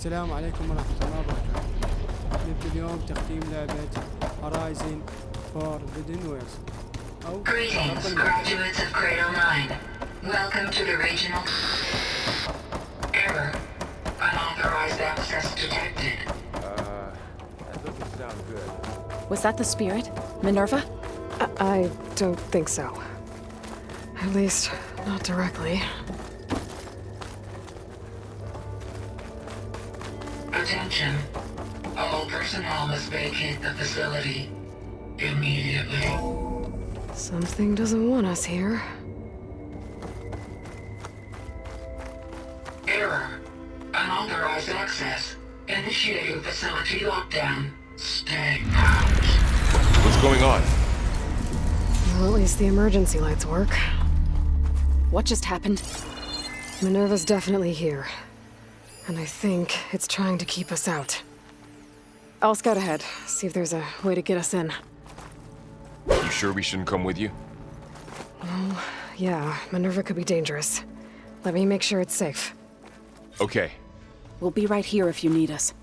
السلام عليكم ورحمة الله وبركاته. نبدأ اليوم تختيم لعبة HorizonForbiddenWest أو Greetings, graduates of Cradle 9. Welcome to the regional error. Unauthorized access detected. That doesn't sound good. Was that the spirit? Minerva? I don't think so. At least, not directly. Attention. All personnel must vacate the facility immediately. Something doesn't want us here. Error. Unauthorized access. Initiating facility lockdown. Stay out. What's going on? Well, at least the emergency lights work. What just happened? Minerva's definitely here. And I think it's trying to keep us out. I'll scout ahead, see if there's a way to get us in. You sure we shouldn't come with you? Well, yeah, Minerva could be dangerous. Let me make sure it's safe. Okay. We'll be right here if you need us.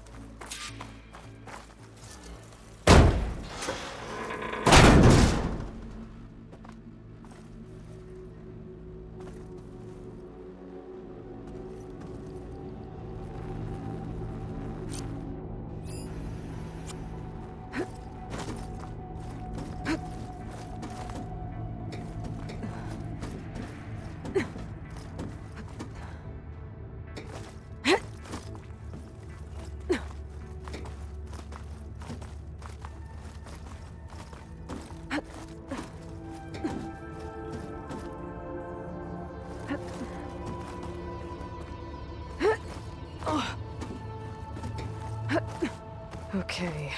Okay,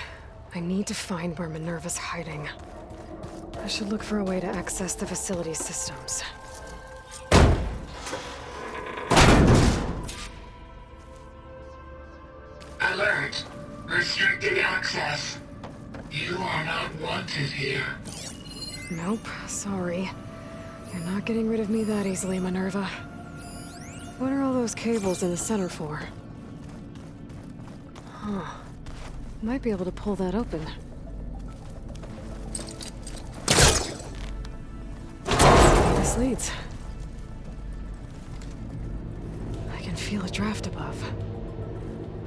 I need to find where Minerva's hiding. I should look for a way to access the facility systems. Alert. Restricted access. You are not wanted here. Nope, sorry. You're not getting rid of me that easily, Minerva. What are all those cables in the center for? Huh. Might be able to pull that open. This leads. I can feel a draft above.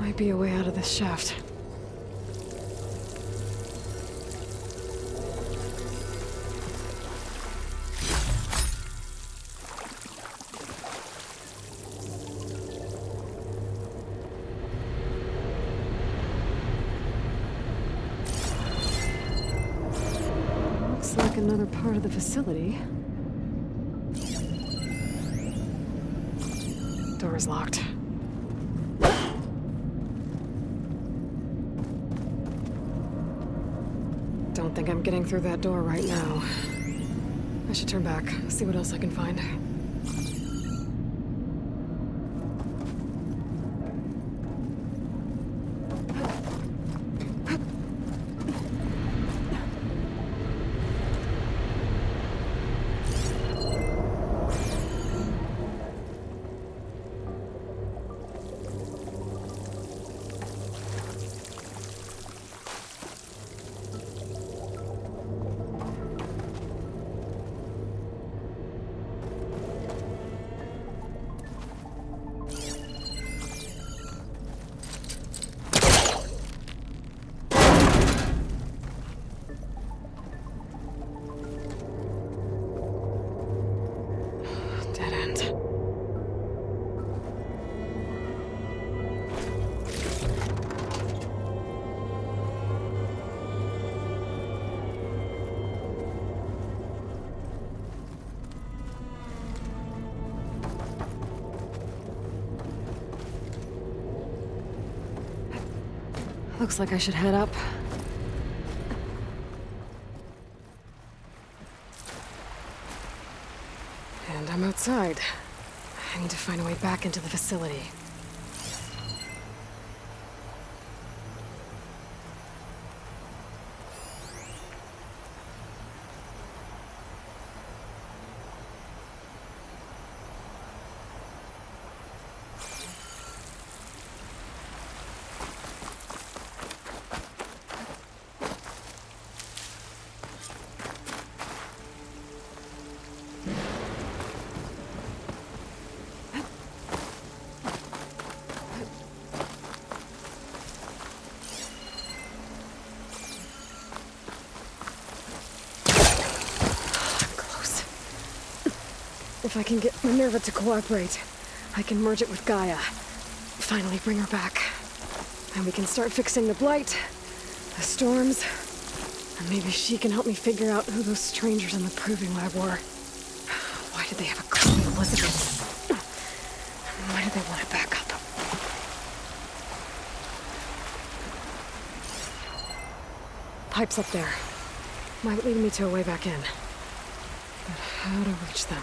Might be a way out of this shaft. Looks like another part of the facility. Door's locked. Don't think I'm getting through that door right now. I should turn back, see what else I can find. Dead end. Looks like I should head up. And I'm outside. I need to find a way back into the facility. If I can get Minerva to cooperate, I can merge it with Gaia. Finally bring her back. And we can start fixing the blight, the storms, and maybe she can help me figure out who those strangers in the proving lab were. Why did they have a clue of Elizabeth? And why did they want it back up? Pipes up there. Might lead me to a way back in. But how to reach them?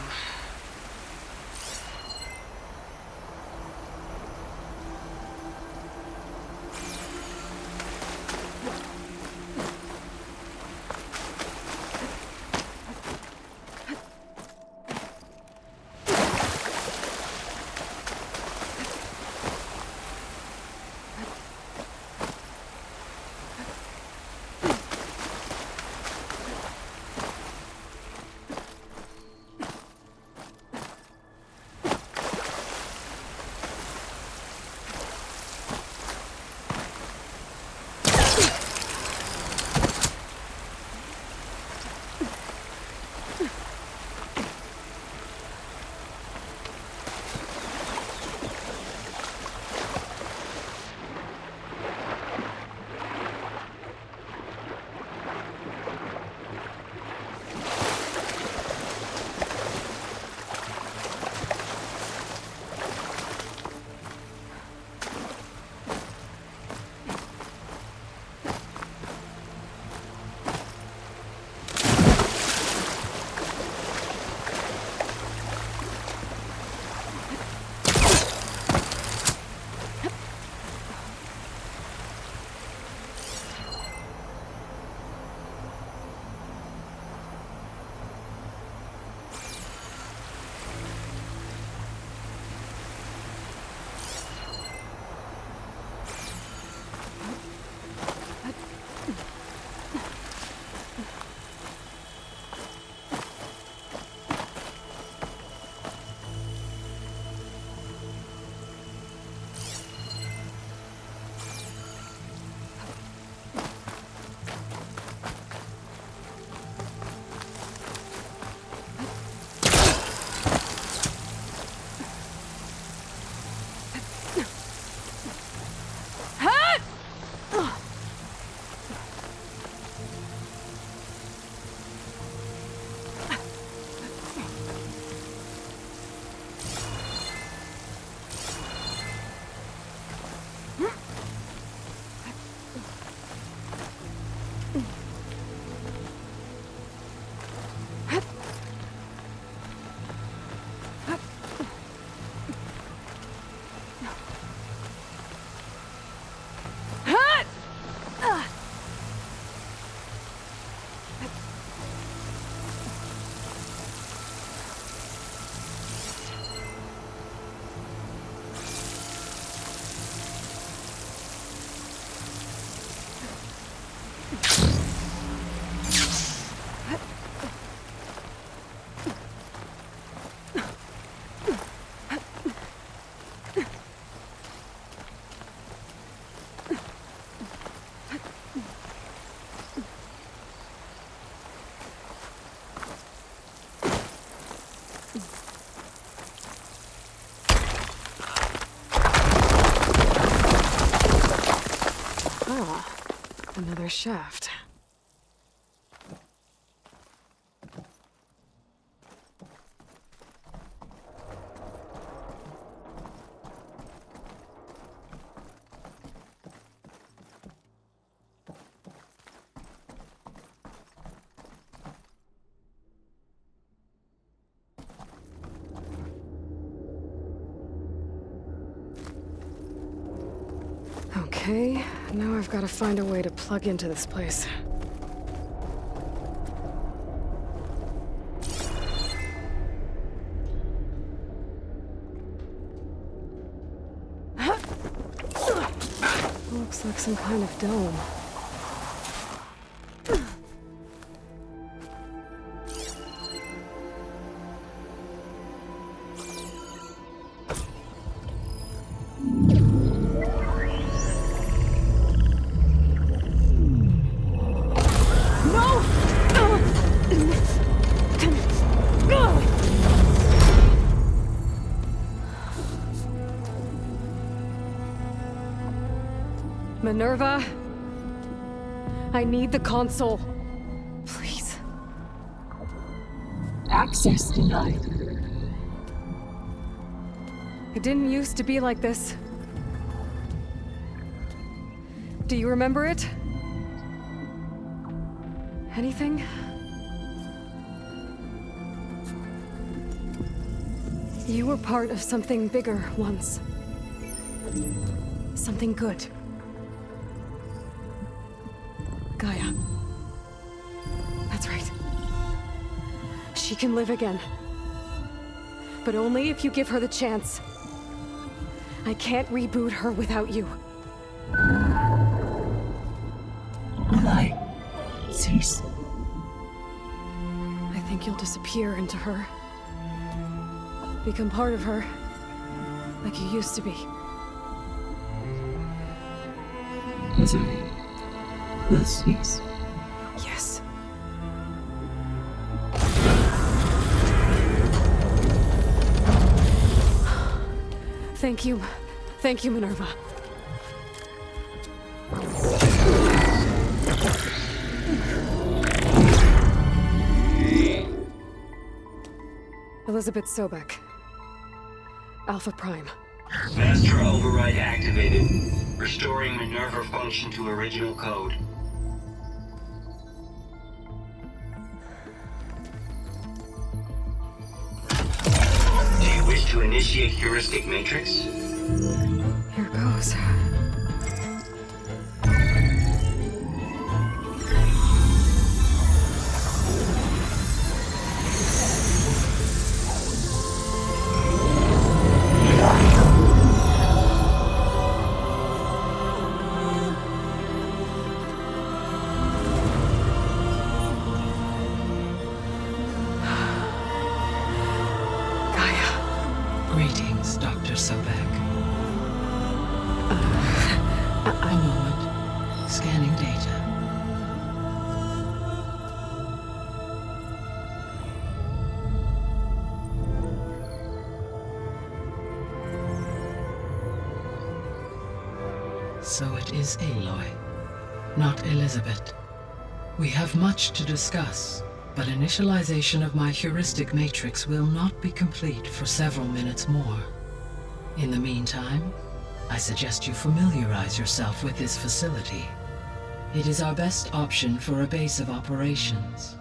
Another shaft. Okay, now I've got to find a way to plug into this place. Looks like some kind of dome. Minerva? I need the console. Please. Access denied. It didn't used to be like this. Do you remember it? Anything? You were part of something bigger once. Something good. Gaia. That's right. She can live again. But only if you give her the chance. I can't reboot her without you. Light. Cease. I think you'll disappear into her. Become part of her. Like you used to be. Misery will cease. Yes. Thank you. Thank you, Minerva. Elizabeth Sobek. Alpha Prime. Master override activated. Restoring Minerva function to original code. Do you wish to initiate heuristic matrix? Here goes. Greetings, Dr. Sobek. A moment. Scanning data. So it is Aloy, not Elizabeth. We have much to discuss. But initialization of my heuristic matrix will not be complete for several minutes more. In the meantime, I suggest you familiarize yourself with this facility. It is our best option for a base of operations,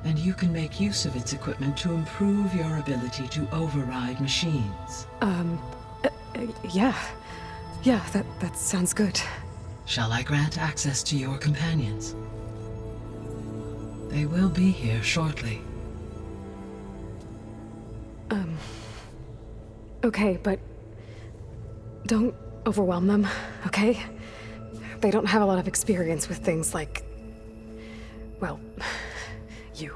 and you can make use of its equipment to improve your ability to override machines. Yeah. Yeah, that sounds good. Shall I grant access to your companions? They will be here shortly. Okay, but don't overwhelm them, okay? They don't have a lot of experience with things like, well, you.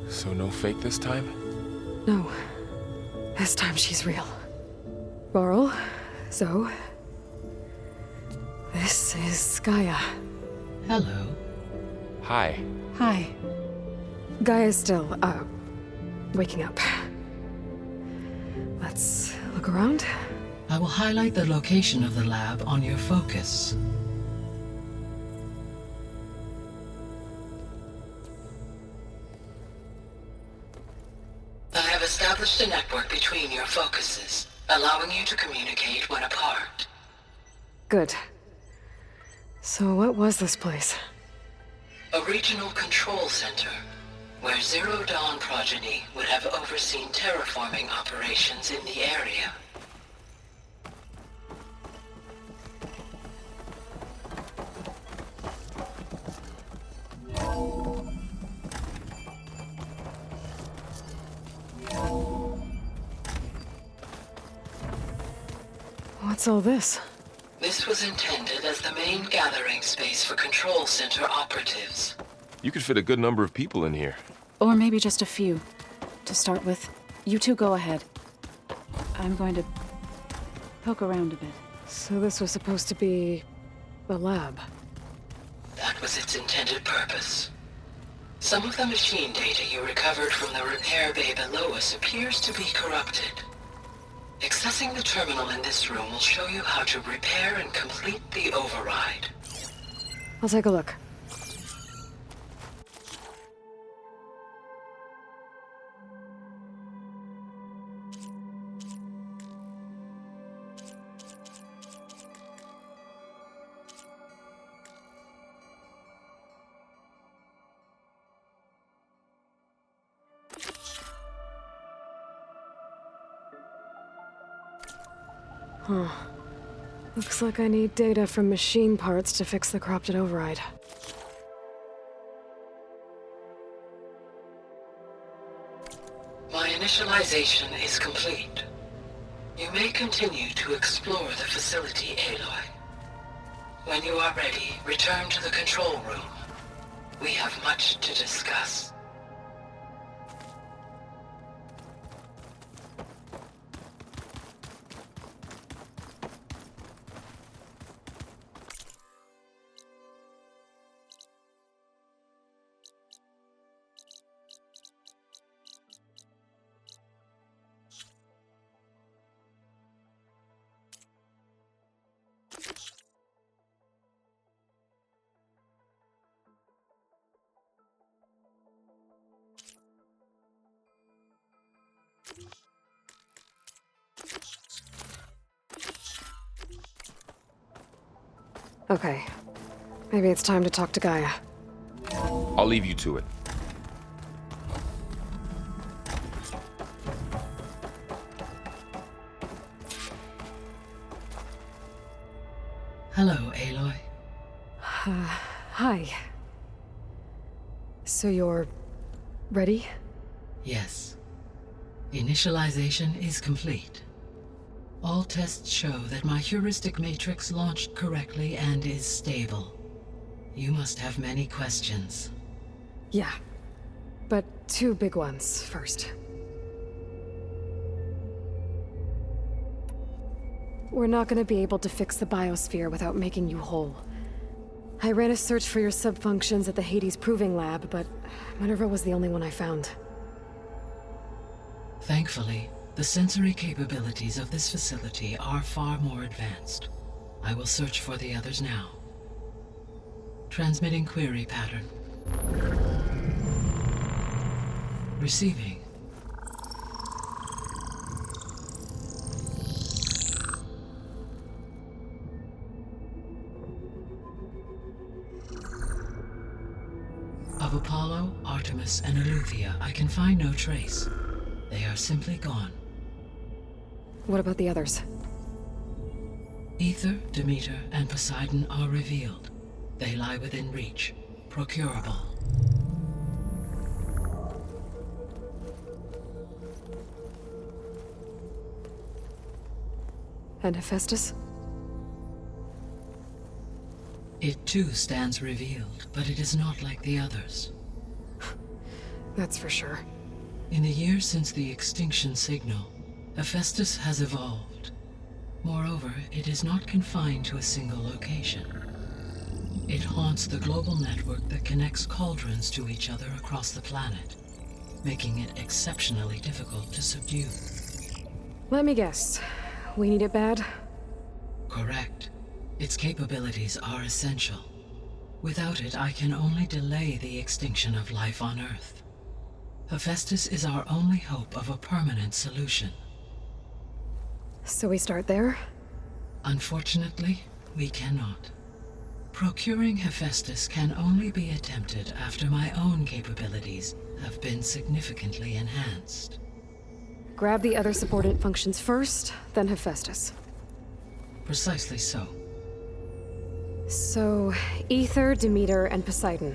So no fake this time? No. This time she's real. Laurel, Zoe. This is Gaia. Hello. Hi. Hi. Gaia's still, waking up. Let's look around. I will highlight the location of the lab on your focus. I have established a network between your focuses, allowing you to communicate when apart. Good. So what was this place? A regional control center, where Zero Dawn progeny would have overseen terraforming operations in the area. What's all this? This was intended as the main gathering space for control center operatives. You could fit a good number of people in here. Or maybe just a few. To start with, you two go ahead. I'm going to poke around a bit. So this was supposed to be a lab. That was its intended purpose. Some of the machine data you recovered from the repair bay below us appears to be corrupted. Accessing the terminal in this room will show you how to repair and complete the override. I'll take a look. Huh. Looks like I need data from machine parts to fix the corrupted override. My initialization is complete. You may continue to explore the facility, Aloy. When you are ready, return to the control room. We have much to discuss. Okay. Maybe it's time to talk to Gaia. I'll leave you to it. Hello, Aloy. Hi. So you're ready? Yes. Initialization is complete. All tests show that my heuristic matrix launched correctly and is stable. You must have many questions. Yeah. But two big ones first. We're not gonna be able to fix the biosphere without making you whole. I ran a search for your subfunctions at the Hades Proving Lab, but Minerva was the only one I found. Thankfully, the sensory capabilities of this facility are far more advanced. I will search for the others now. Transmitting query pattern. Receiving. Of Apollo, Artemis, and Eleuthia, I can find no trace. They are simply gone. What about the others? Ether, Demeter, and Poseidon are revealed. They lie within reach, procurable. And Hephaestus? It too stands revealed, but it is not like the others. That's for sure. In the years since the extinction signal, Hephaestus has evolved. Moreover, it is not confined to a single location. It haunts the global network that connects cauldrons to each other across the planet, making it exceptionally difficult to subdue. Let me guess. We need it bad? Correct. Its capabilities are essential. Without it, I can only delay the extinction of life on Earth. Hephaestus is our only hope of a permanent solution. So we start there? Unfortunately, we cannot. Procuring Hephaestus can only be attempted after my own capabilities have been significantly enhanced. Grab the other subordinate functions first, then Hephaestus. Precisely so. So, Ether, Demeter, and Poseidon.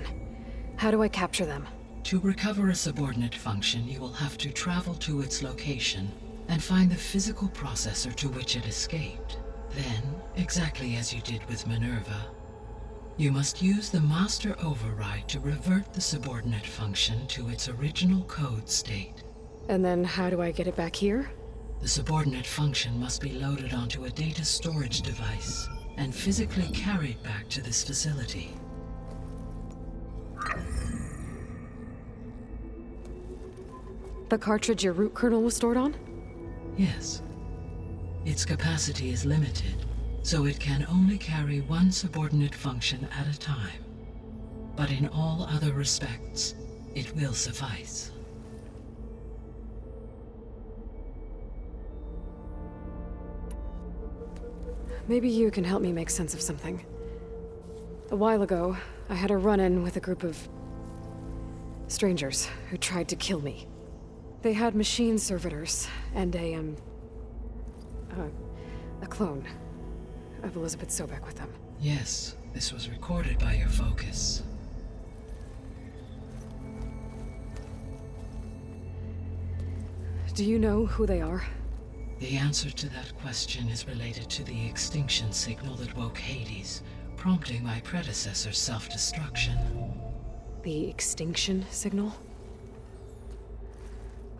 How do I capture them? To recover a subordinate function, you will have to travel to its location and find the physical processor to which it escaped. Then, exactly as you did with Minerva, you must use the master override to revert the subordinate function to its original code state. And then how do I get it back here? The subordinate function must be loaded onto a data storage device and physically carried back to this facility. The cartridge your root kernel was stored on? Yes. Its capacity is limited, so it can only carry one subordinate function at a time. But in all other respects, it will suffice. Maybe you can help me make sense of something. A while ago, I had a run-in with a group of strangers who tried to kill me. They had machine servitors and a clone of Elizabeth Sobek with them. Yes, this was recorded by your focus. Do you know who they are? The answer to that question is related to the extinction signal that woke Hades, prompting my predecessor's self-destruction. The extinction signal?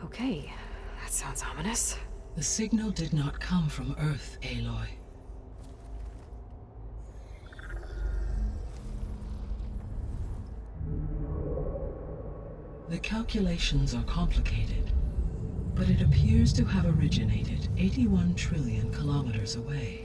Okay, that sounds ominous. The signal did not come from Earth, Aloy. The calculations are complicated, but it appears to have originated 81 trillion kilometers away.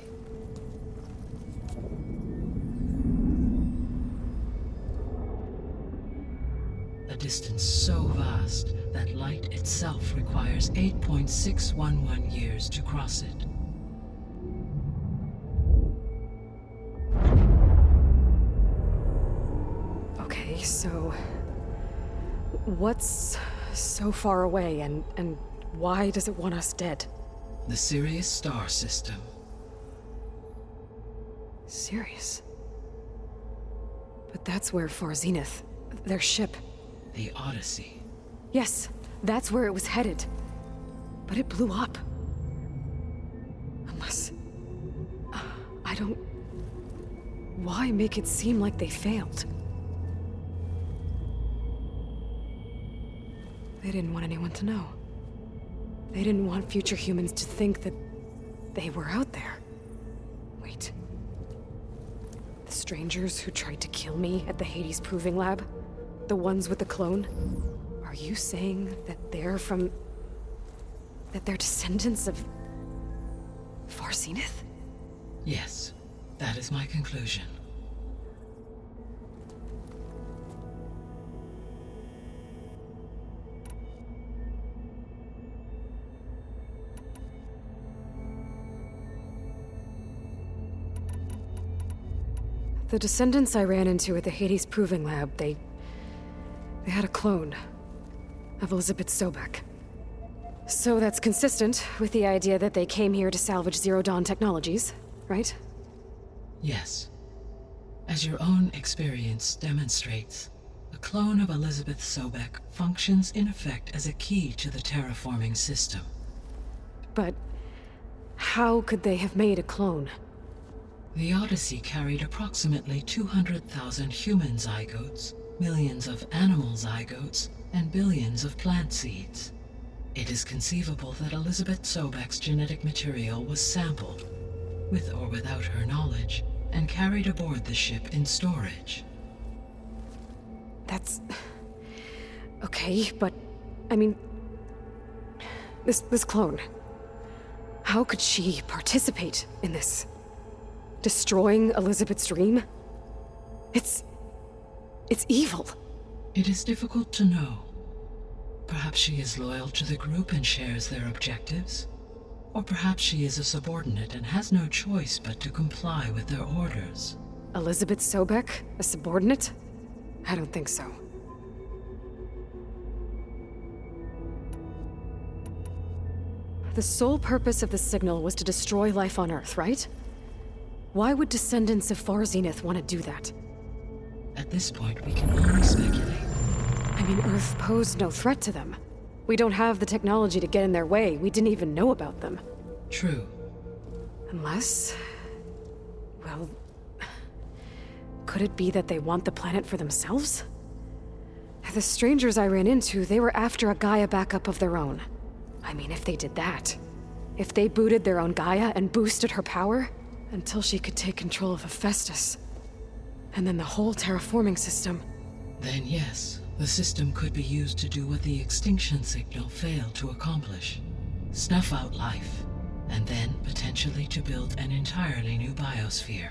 A distance so vast that light itself requires 8.611 years to cross it. Okay, so what's so far away and why does it want us dead? The Sirius star system. Sirius? But that's where Far Zenith, their ship. The Odyssey. Yes, that's where it was headed. But it blew up. Unless... I don't... Why make it seem like they failed? They didn't want anyone to know. They didn't want future humans to think that they were out there. Wait. The strangers who tried to kill me at the Hades Proving Lab? The ones with the clone? Are you saying that they're from... that they're descendants of... Far Zenith? Yes, that is my conclusion. The descendants I ran into at the Hades Proving Lab, they had a clone of Elizabeth Sobek. So that's consistent with the idea that they came here to salvage Zero Dawn technologies, right? Yes. As your own experience demonstrates, a clone of Elizabeth Sobek functions in effect as a key to the terraforming system. But how could they have made a clone? The Odyssey carried approximately 200,000 human zygotes, millions of animal zygotes, and billions of plant seeds. It is conceivable that Elizabeth Sobek's genetic material was sampled, with or without her knowledge, and carried aboard the ship in storage. That's... okay, but... I mean... This clone... How could she participate in this? Destroying Elizabeth's dream? It's evil. It is difficult to know. Perhaps she is loyal to the group and shares their objectives. Or perhaps she is a subordinate and has no choice but to comply with their orders. Elizabeth Sobek? A subordinate? I don't think so. The sole purpose of the signal was to destroy life on Earth, right? Why would descendants of Far Zenith want to do that? At this point, we can only speculate. I mean, Earth posed no threat to them. We don't have the technology to get in their way. We didn't even know about them. True. Unless... well... could it be that they want the planet for themselves? The strangers I ran into, they were after a Gaia backup of their own. I mean, if they did that, If they booted their own Gaia and boosted her power, until she could take control of Hephaestus, and then the whole terraforming system. Then yes, the system could be used to do what the extinction signal failed to accomplish. Snuff out life, and then potentially to build an entirely new biosphere,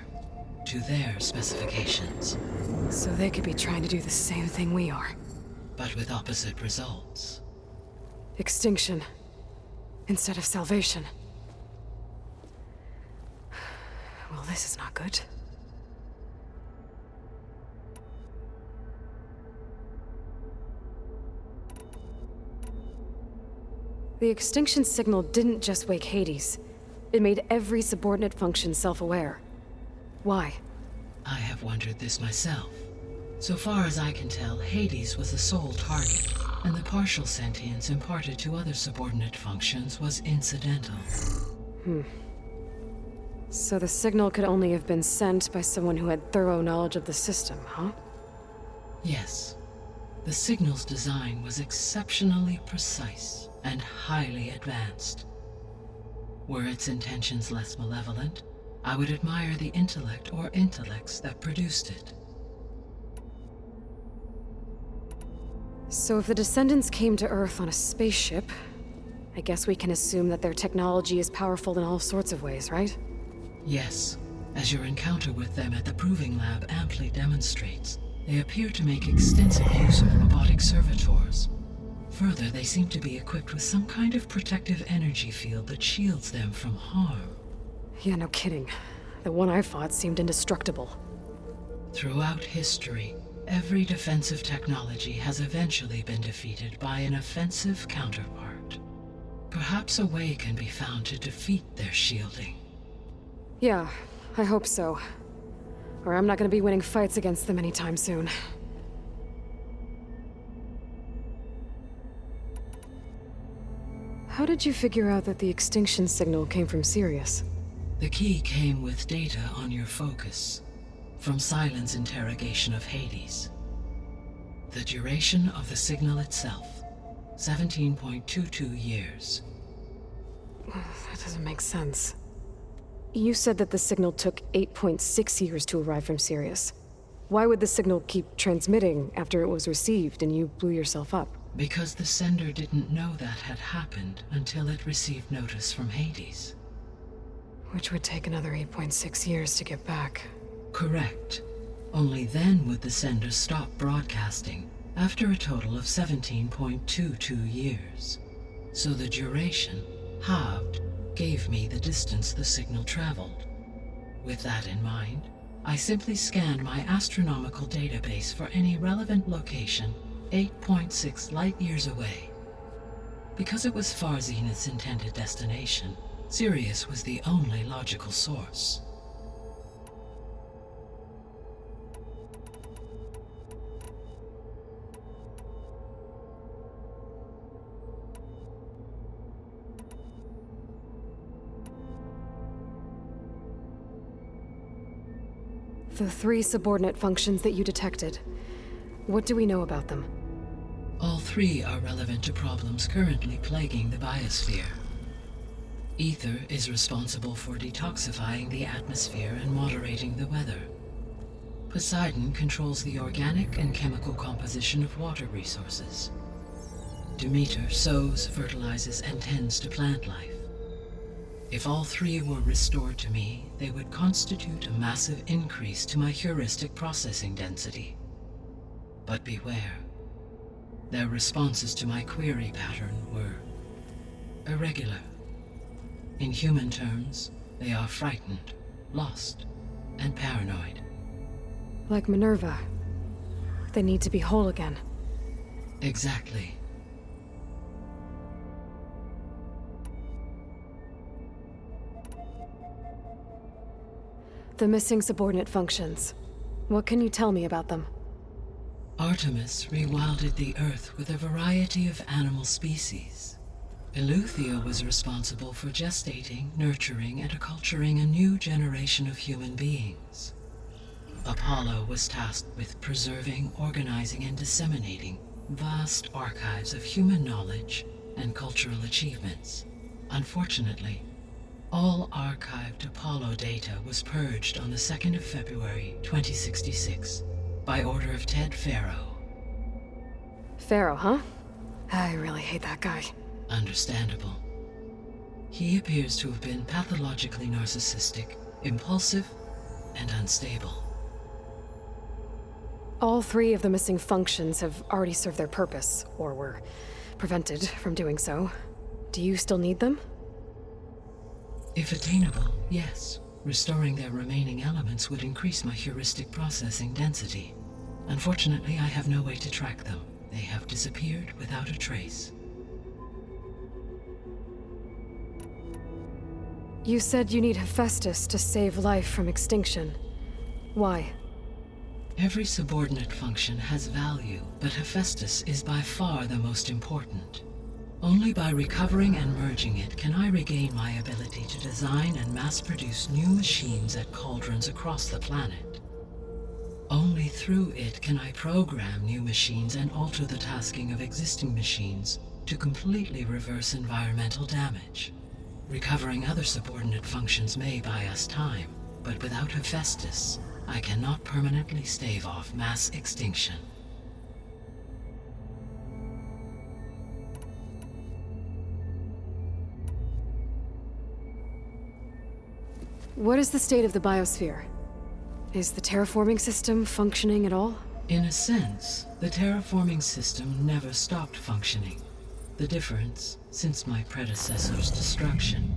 to their specifications. So they could be trying to do the same thing we are. But with opposite results. Extinction, instead of salvation. Well, this is not good. The extinction signal didn't just wake Hades. It made every subordinate function self-aware. Why? I have wondered this myself. So far as I can tell, Hades was the sole target, and the partial sentience imparted to other subordinate functions was incidental. So the signal could only have been sent by someone who had thorough knowledge of the system, huh? Yes. The signal's design was exceptionally precise and highly advanced. Were its intentions less malevolent, I would admire the intellect or intellects that produced it. So if the descendants came to Earth on a spaceship, I guess we can assume that their technology is powerful in all sorts of ways, right? Yes, as your encounter with them at the Proving Lab amply demonstrates, they appear to make extensive use of robotic servitors. Further, they seem to be equipped with some kind of protective energy field that shields them from harm. Yeah, no kidding. The one I fought seemed indestructible. Throughout history, every defensive technology has eventually been defeated by an offensive counterpart. Perhaps a way can be found to defeat their shielding. Yeah, I hope so. Or I'm not gonna be winning fights against them anytime soon. How did you figure out that the extinction signal came from Sirius? The key came with data on your focus, from Silent's interrogation of Hades. The duration of the signal itself, 17.22 years. That doesn't make sense. You said that the signal took 8.6 years to arrive from Sirius. Why would the signal keep transmitting after it was received and you blew yourself up? Because the sender didn't know that had happened until it received notice from Hades. Which would take another 8.6 years to get back. Correct. Only then would the sender stop broadcasting, after a total of 17.22 years. So the duration, halved, gave me the distance the signal traveled. With that in mind, I simply scanned my astronomical database for any relevant location 8.6 light-years away. Because it was Far Zenith's intended destination, Sirius was the only logical source. The 3 subordinate functions that you detected, what do we know about them? All 3 are relevant to problems currently plaguing the biosphere. Ether is responsible for detoxifying the atmosphere and moderating the weather. Poseidon controls the organic and chemical composition of water resources. Demeter sows, fertilizes, and tends to plant life. If all 3 were restored to me, they would constitute a massive increase to my heuristic processing density. But beware. Their responses to my query pattern were irregular. In human terms, they are frightened, lost, and paranoid. Like Minerva. They need to be whole again. Exactly. The missing subordinate functions. What can you tell me about them? Artemis rewilded the Earth with a variety of animal species. Eleuthia was responsible for gestating, nurturing, and acculturating a new generation of human beings. Apollo was tasked with preserving, organizing, and disseminating vast archives of human knowledge and cultural achievements. Unfortunately, all archived Apollo data was purged on the 2nd of February, 2066, by order of Ted Farrow. Pharaoh, huh? I really hate that guy. Understandable. He appears to have been pathologically narcissistic, impulsive, and unstable. All 3 of the missing functions have already served their purpose, or were prevented from doing so. Do you still need them? If attainable, yes. Restoring their remaining elements would increase my heuristic processing density. Unfortunately, I have no way to track them. They have disappeared without a trace. You said you need Hephaestus to save life from extinction. Why? Every subordinate function has value, but Hephaestus is by far the most important. Only by recovering and merging it can I regain my ability to design and mass-produce new machines at cauldrons across the planet. Only through it can I program new machines and alter the tasking of existing machines to completely reverse environmental damage. Recovering other subordinate functions may buy us time, but without Hephaestus, I cannot permanently stave off mass extinction. What is the state of the biosphere? Is the terraforming system functioning at all? In a sense, the terraforming system never stopped functioning. The difference, since my predecessor's destruction,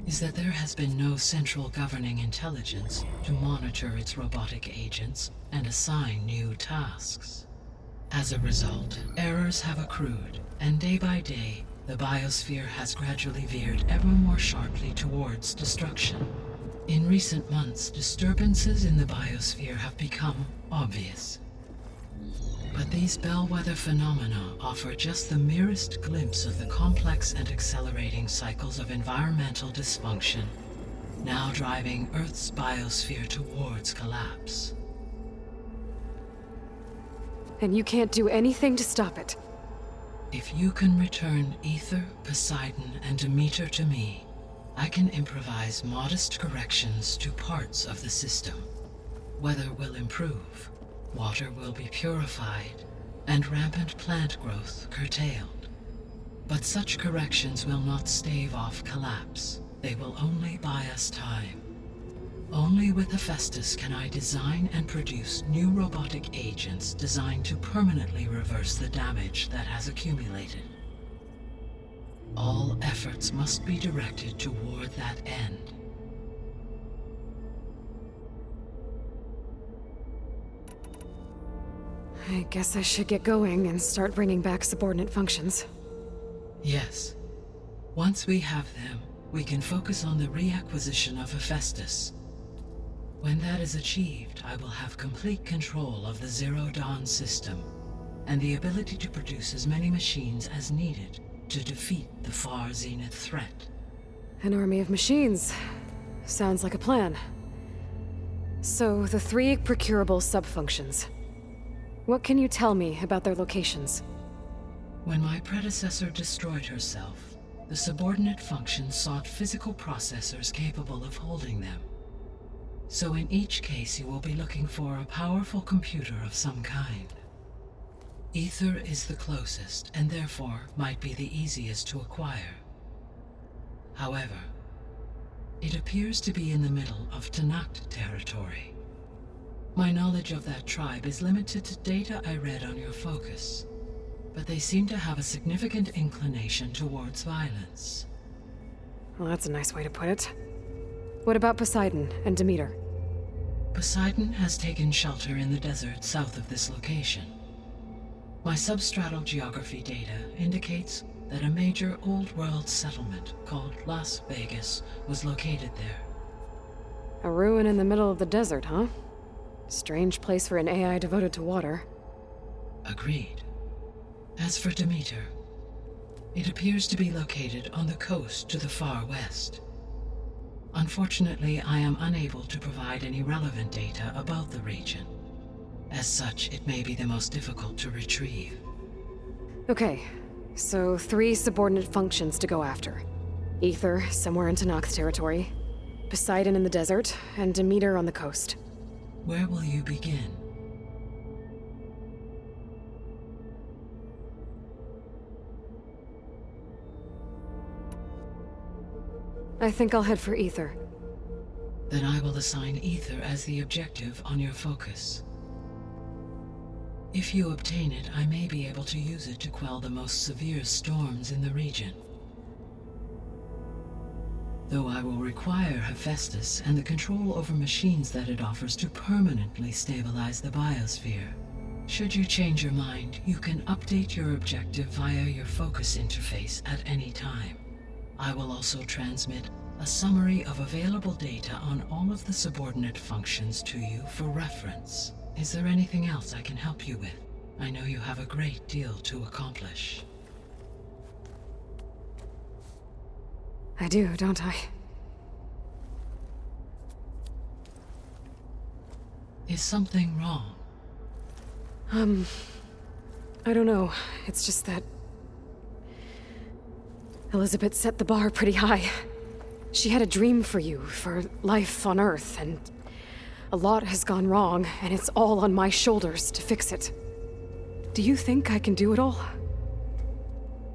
is that there has been no central governing intelligence to monitor its robotic agents and assign new tasks. As a result, errors have accrued, and day by day, the biosphere has gradually veered ever more sharply towards destruction. In recent months, disturbances in the biosphere have become obvious. But these bellwether phenomena offer just the merest glimpse of the complex and accelerating cycles of environmental dysfunction, now driving Earth's biosphere towards collapse. And you can't do anything to stop it? If you can return Ether, Poseidon, and Demeter to me, I can improvise modest corrections to parts of the system. Weather will improve, water will be purified, and rampant plant growth curtailed. But such corrections will not stave off collapse. They will only buy us time. Only with Hephaestus can I design and produce new robotic agents designed to permanently reverse the damage that has accumulated. All efforts must be directed toward that end. I guess I should get going and start bringing back subordinate functions. Yes. Once we have them, we can focus on the reacquisition of Hephaestus. When that is achieved, I will have complete control of the Zero Dawn system, and the ability to produce as many machines as needed to defeat the far zenith threat. An army of machines. Sounds like a plan. So, the 3 procurable subfunctions. What can you tell me about their locations? When my predecessor destroyed herself, the subordinate functions sought physical processors capable of holding them. So in each case you will be looking for a powerful computer of some kind. Ether is the closest, and therefore might be the easiest to acquire. However, it appears to be in the middle of Tanakh territory. My knowledge of that tribe is limited to data I read on your focus, but they seem to have a significant inclination towards violence. Well, that's a nice way to put it. What about Poseidon and Demeter? Poseidon has taken shelter in the desert south of this location. My substratal geography data indicates that a major old-world settlement called Las Vegas was located there. A ruin in the middle of the desert, huh? Strange place for an AI devoted to water. Agreed. As for Demeter, it appears to be located on the coast to the far west. Unfortunately, I am unable to provide any relevant data about the region. As such, it may be the most difficult to retrieve. Okay, so 3 subordinate functions to go after. Ether, somewhere in Tenak's territory. Poseidon in the desert, and Demeter on the coast. Where will you begin? I think I'll head for Ether. Then I will assign Ether as the objective on your focus. If you obtain it, I may be able to use it to quell the most severe storms in the region. Though I will require Hephaestus and the control over machines that it offers to permanently stabilize the biosphere. Should you change your mind, you can update your objective via your focus interface at any time. I will also transmit a summary of available data on all of the subordinate functions to you for reference. Is there anything else I can help you with? I know you have a great deal to accomplish. I do, don't I? Is something wrong? I don't know. It's just that Elizabeth set the bar pretty high. She had a dream for you, for life on Earth, and a lot has gone wrong, and it's all on my shoulders to fix it. Do you think I can do it all?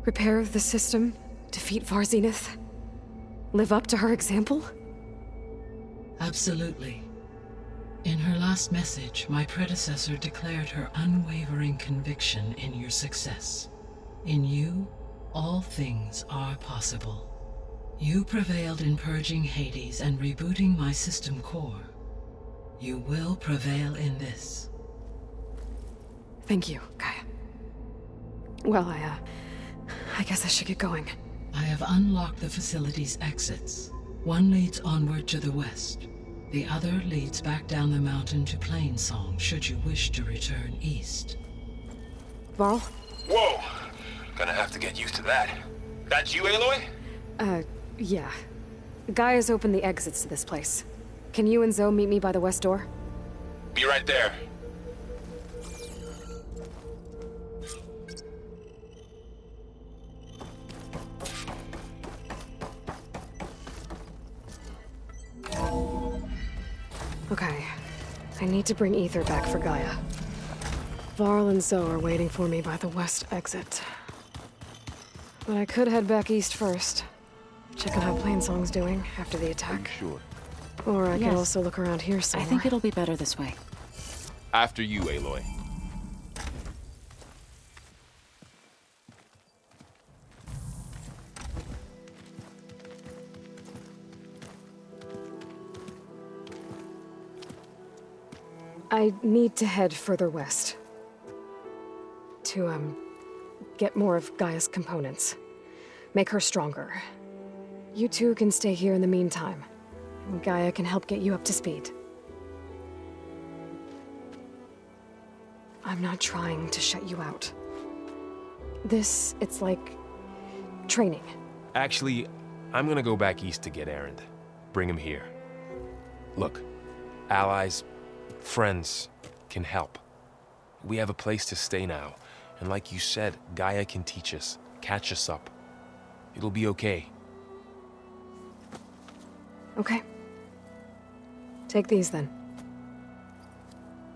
Repair the system, defeat Varzenith, live up to her example? Absolutely. In her last message, my predecessor declared her unwavering conviction in your success. In you, all things are possible. You prevailed in purging Hades and rebooting my system core. You will prevail in this. Thank you, Gaia. Well, I guess I should get going. I have unlocked the facility's exits. One leads onward to the west. The other leads back down the mountain to Plainsong, should you wish to return east. Varl? Whoa! Gonna have to get used to that. That's you, Aloy? Yeah. Gaia's opened the exits to this place. Can you and Zoe meet me by the west door? Be right there. Okay. I need to bring Ether back for Gaia. Varl and Zoe are waiting for me by the west exit. But I could head back east first. Check on how Plainsong's doing after the attack. Sure. Or I could Yes. also look around here I somewhere. think it'll be better this way. After you, Aloy. I need to head further west. To, get more of Gaia's components. Make her stronger. You two can stay here in the meantime. Gaia can help get you up to speed. I'm not trying to shut you out. It's like training. Actually, I'm gonna go back east to get Erend. Bring him here. Look, allies, friends can help. We have a place to stay now, and like you said, Gaia can teach us, catch us up. It'll be okay. Okay. Take these then.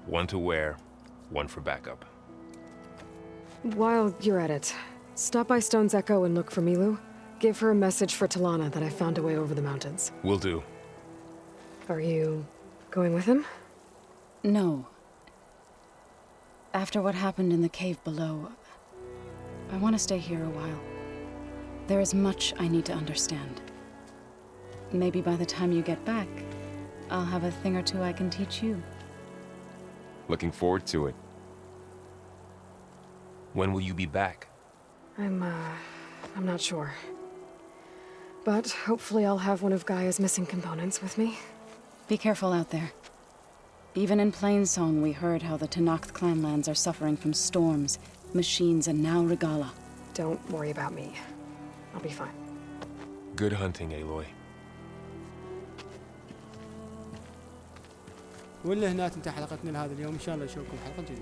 One to wear, one for backup. While you're at it, stop by Stone's Echo and look for Milu. Give her a message for Talana that I found a way over the mountains. Will do. Are you going with him? No. After what happened in the cave below, I want to stay here a while. There is much I need to understand. Maybe by the time you get back, I'll have a thing or two I can teach you. Looking forward to it. When will you be back? I'm not sure. But hopefully I'll have one of Gaia's missing components with me. Be careful out there. Even in Plainsong, we heard how the Tenakth clanlands are suffering from storms, machines, and now Regala. Don't worry about me. I'll be fine. Good hunting, Aloy. واللي هنا تنتهي حلقتنا لهذا اليوم. ان شاء الله نشوفكم حلقة جديدة.